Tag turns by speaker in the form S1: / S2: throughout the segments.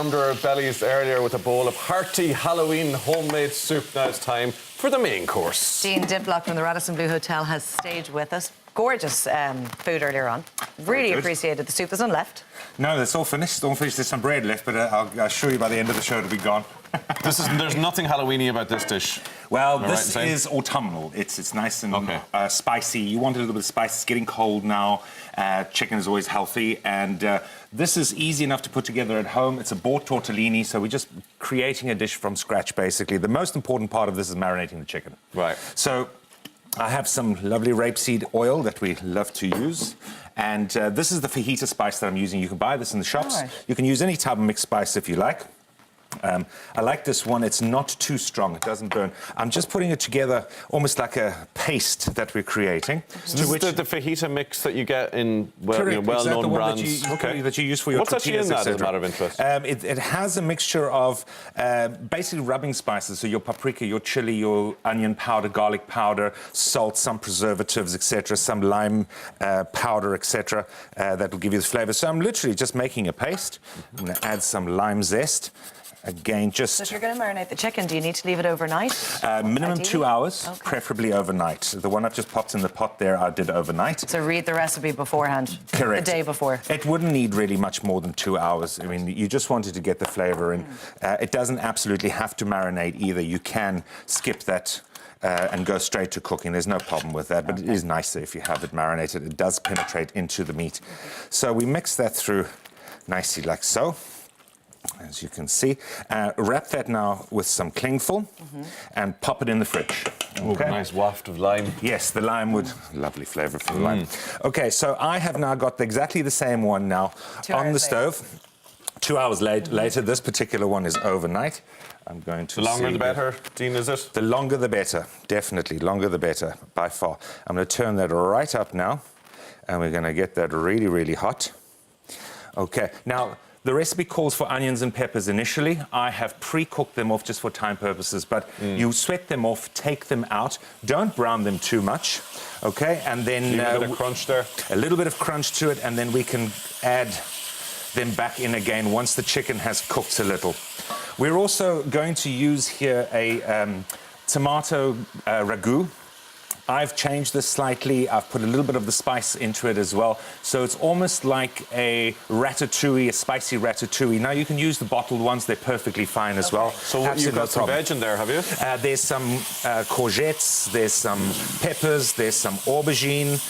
S1: warmed our bellies earlier with a bowl of hearty Halloween homemade soup. Now it's time for the main course.
S2: Dean Diblock from the Radisson Blu Hotel has stayed with us. Gorgeous food earlier on. Really appreciated the soup. There's none left.
S3: No, that's all finished. Don't finish. There's some bread left, but I'll assure you by the end of the show it'll be gone.
S1: There's nothing Halloweeny about this dish.
S3: Well, this is autumnal. It's nice and spicy. You want a little bit of spice. It's getting cold now. Chicken is always healthy, and this is easy enough to put together at home. It's a bought tortellini, so we're just creating a dish from scratch, basically. The most important part of this is marinating the chicken.
S1: Right.
S3: So I have some lovely rapeseed oil that we love to use. And this is the fajita spice that I'm using. You can buy this in the shops. Right. You can use any type of mixed spice if you like. I like this one. It's not too strong. It doesn't burn. I'm just putting it together almost like a paste that we're creating.
S1: So this is the fajita mix that you get in well-known brands?
S3: That you use for your tortillas,
S1: What's actually in that, as a matter of interest?
S3: It has a mixture of basically rubbing spices, so your paprika, your chili, your onion powder, garlic powder, salt, some preservatives, etc., some lime powder, etc., that will give you the flavour. So I'm literally just making a paste. I'm going to add some lime zest. Again, just...
S2: So if you're going to marinate the chicken, do you need to leave it overnight?
S3: Minimum
S2: ideally?
S3: 2 hours, preferably overnight. The one I've just popped in the pot there, I did overnight.
S2: So read the recipe beforehand.
S3: Correct.
S2: The day before.
S3: It wouldn't need really much more than 2 hours. I mean, you just wanted to get the flavour in. It doesn't absolutely have to marinate either. You can skip that and go straight to cooking. There's no problem with that, but it is nicer if you have it marinated. It does penetrate into the meat. So we mix that through nicely like so. As you can see, wrap that now with some clingfil and pop it in the fridge.
S1: Okay. Oh, nice waft of lime.
S3: Yes, the lime would... Lovely flavour from the lime. OK, so I have now got exactly the same one now on the stove. 2 hours later, this particular one is overnight. I'm going to
S1: The longer the better, Dean, is it?
S3: The longer the better, definitely. Longer the better, by far. I'm going to turn that right up now, and we're going to get that really, really hot. OK, now... The recipe calls for onions and peppers initially. I have pre-cooked them off just for time purposes, but you sweat them off, take them out. Don't brown them too much, OK? And then...
S1: a bit of crunch there.
S3: A little bit of crunch to it, and then we can add them back in again once the chicken has cooked a little. We're also going to use here a tomato ragu. I've changed this slightly. I've put a little bit of the spice into it as well. So it's almost like a ratatouille, a spicy ratatouille. Now, you can use the bottled ones. They're perfectly fine as well.
S1: So you've got some veg in there, have you?
S3: There's some courgettes, there's some peppers, there's some aubergine,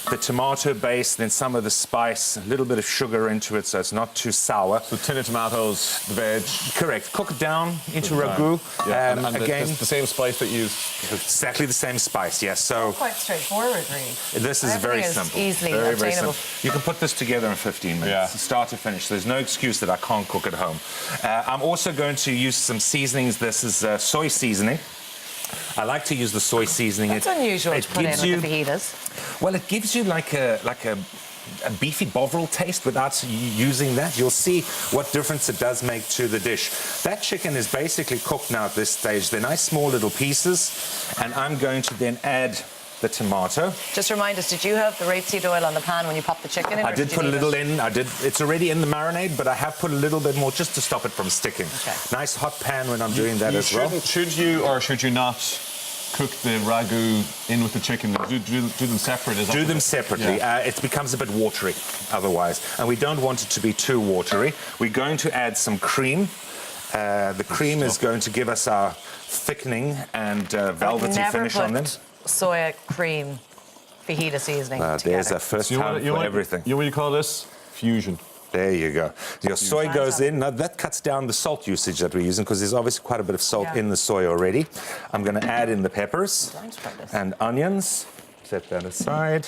S3: the tomato base, then some of the spice, a little bit of sugar into it so it's not too sour.
S1: So tin of tomatoes, the veg.
S3: Correct. Cook it down into ragu.
S1: Yeah. And
S3: again,
S1: the same spice that you use.
S3: Exactly the same spice, yes. So
S2: quite straightforward, really.
S3: This is very simple.
S2: Easily
S3: very
S2: obtainable.
S3: simple. You can put this together in 15 minutes, start to finish. There's no excuse that I can't cook at home. I'm also going to use some seasonings. This is soy seasoning. I like to use the soy seasoning.
S2: It's unusual to put in with the fajitas.
S3: Well, it gives you like a beefy bovril taste without using that. You'll see what difference it does make to the dish. That chicken is basically cooked now at this stage. They're nice small little pieces, and I'm going to then add the tomato. Just
S2: remind us, did you have the rapeseed oil on the pan when you popped the chicken in?
S3: I did put a little in. It's already in the marinade, but I have put a little bit more just to stop it from sticking. Okay. Nice hot pan when I'm doing that as well.
S1: Should you or should you not cook the ragu in with the chicken? Do them separate?
S3: Do them separately. Yeah. It becomes a bit watery otherwise, and we don't want it to be too watery. We're going to add some cream. The cream is going to give us our thickening and velvety finish on them.
S2: Soya cream fajita seasoning
S3: there's a first time for everything.
S1: You know what you call this? Fusion.
S3: There you go. Your soy goes in. Now, that cuts down the salt usage that we're using because there's obviously quite a bit of salt in the soy already. I'm going to add in the peppers and onions. Set that aside.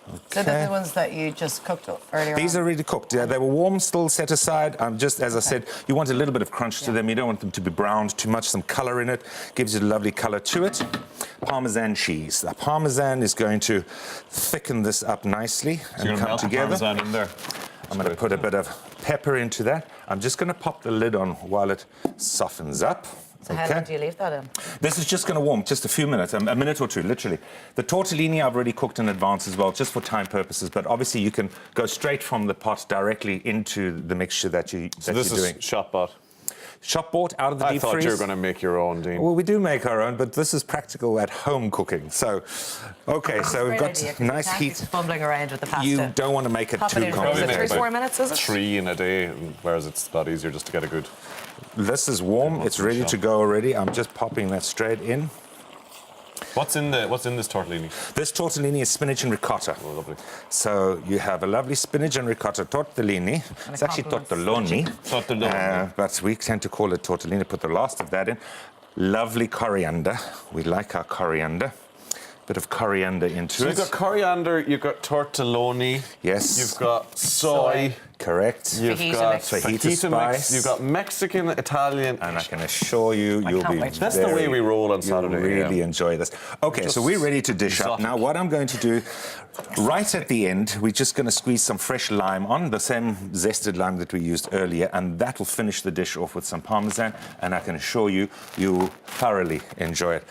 S3: Okay.
S2: So they're the ones that you just cooked earlier
S3: These
S2: on?
S3: are already cooked. Yeah, they were warm, still set aside. Just as I said, you want a little bit of crunch to them. You don't want them to be browned too much. Some colour in it gives you a lovely colour to it. Parmesan cheese. The Parmesan is going to thicken this up nicely and come together.
S1: Parmesan in there.
S3: I'm going to put a bit of pepper into that. I'm just going to pop the lid on while it softens up.
S2: So how long do you leave that in?
S3: This is just going to warm just a few minutes, a minute or two, literally. The tortellini I've already cooked in advance as well, just for time purposes. But obviously, you can go straight from the pot directly into the mixture that you're doing.
S1: So this is shop bought.
S3: Shop bought out of the deep freeze.
S1: I thought you were going to make your own, Dean.
S3: Well, we do make our own, but this is practical at-home cooking. So, OK, so we've got nice heat.
S2: Fumbling around with the pasta.
S3: You don't want to make it too complicated.
S2: 3 or 4 minutes, is it?
S1: 3 in a day, whereas it's a lot easier just to get a good...
S3: This is warm. It's ready to go already. I'm just popping that straight in.
S1: What's in this tortellini?
S3: This tortellini is spinach and ricotta.
S1: Oh, lovely.
S3: So you have a lovely spinach and ricotta tortellini. It's actually tortelloni.
S1: Tortelloni.
S3: But we tend to call it tortellini. Put the last of that in. Lovely coriander. We like our coriander. Bit of coriander into
S1: So
S3: it.
S1: you've got coriander, you've got tortelloni.
S3: Yes.
S1: You've got soy.
S3: Correct.
S1: You've
S2: Fajita
S1: got
S2: mix.
S3: Fajita
S1: mix.
S3: spice.
S1: You've got Mexican, Italian.
S3: And I can assure you, you'll
S2: can't
S3: be
S2: wait.
S1: That's the way we roll on Saturday.
S3: You'll really enjoy this. OK, so we're ready to dish up.
S1: exotic.
S3: Now, what I'm going to do, right at the end, we're just going to squeeze some fresh lime on, the same zested lime that we used earlier, and that will finish the dish off with some Parmesan, and I can assure you, you'll thoroughly enjoy it.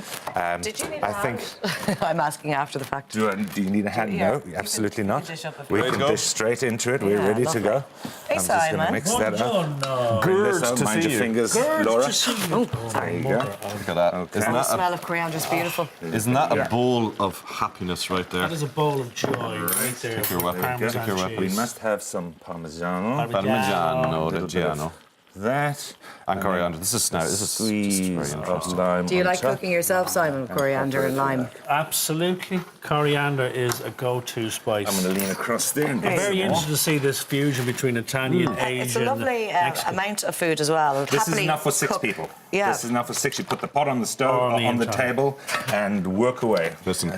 S2: Did you need a hand? I'm asking after the fact.
S3: Do you need a hand?
S2: Yeah.
S3: No, absolutely not.
S2: dish up if
S3: We
S2: you
S3: can
S1: want.
S3: dish straight into it. We're
S2: Yeah,
S3: ready to
S2: lovely.
S3: go.
S2: Hey,
S3: I'm just going to
S2: Simon.
S3: mix that up.
S4: Buongiorno.
S1: Good
S3: This out,
S1: to
S3: mind
S1: see
S3: your
S1: you.
S3: fingers,
S4: Good
S3: Laura.
S4: to see you.
S2: Oh, sorry.
S3: There you go.
S1: Look at that.
S3: Okay.
S1: Isn't
S2: The
S1: that,
S2: smell of coriander is beautiful.
S1: isn't that a bowl of happiness right there?
S4: That is a bowl of joy right there.
S1: Take your weapon.
S4: Parmesan
S1: Take your weapon.
S3: We
S4: cheese.
S3: must have some Parmigiano.
S1: Parmigiano
S3: Little bit of
S1: Reggiano.
S3: That.
S1: And coriander. This is now. This is
S3: Squeeze
S1: very
S3: of
S1: interesting.
S3: lime.
S2: Do you
S3: on
S2: like
S3: top.
S2: cooking yourself, Simon, with coriander and lime?
S4: Absolutely. Coriander is a go-to spice.
S3: I'm going to lean across there and
S4: I'm
S3: get
S4: very
S3: some more.
S4: interested to see this fusion between Italian, Asian,
S2: It's a lovely
S4: Mexican.
S2: amount of food as well.
S3: This is enough for 6 people.
S2: Yeah.
S3: This is enough for 6. You put the pot on the stove,
S4: On the
S3: on the
S4: entire.
S3: table, and work away.
S1: Listen.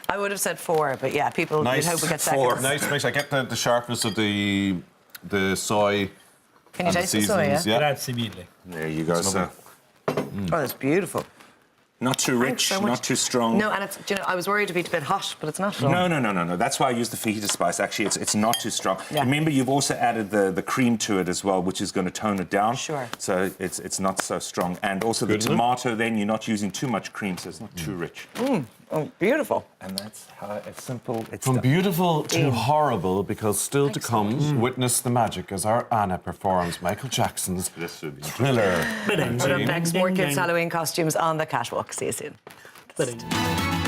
S2: I would have said 4, but yeah, people
S1: Nice.
S2: you'd hope we get
S3: 4.
S2: seconds.
S1: Nice mix. I get the sharpness of the soy.
S2: Can you
S1: and
S2: taste the soy, yeah?
S1: seasonings, yeah?
S4: Grazie mille.
S3: There you go, sir.
S2: Oh, that's beautiful.
S3: Not too rich,
S2: so much.
S3: not too strong.
S2: No, and it's, do you know, I was worried it'd be a bit hot, but it's not at all.
S3: No. That's why I use the fajita spice. Actually, it's not too strong.
S2: Yeah.
S3: Remember, you've also added the cream to it as well, which is going to tone it down.
S2: Sure.
S3: So it's not so strong. And also the tomato, then you're not using too much cream, so it's not too rich.
S2: Oh, beautiful.
S3: And that's how it's simple. It's
S1: From
S3: done.
S1: beautiful to horrible, because still to come, witness the magic as our Anna performs Michael Jackson's Thriller.
S2: Put up next, more kids' Halloween costumes on the catwalk. See you soon.
S4: Ba-ding.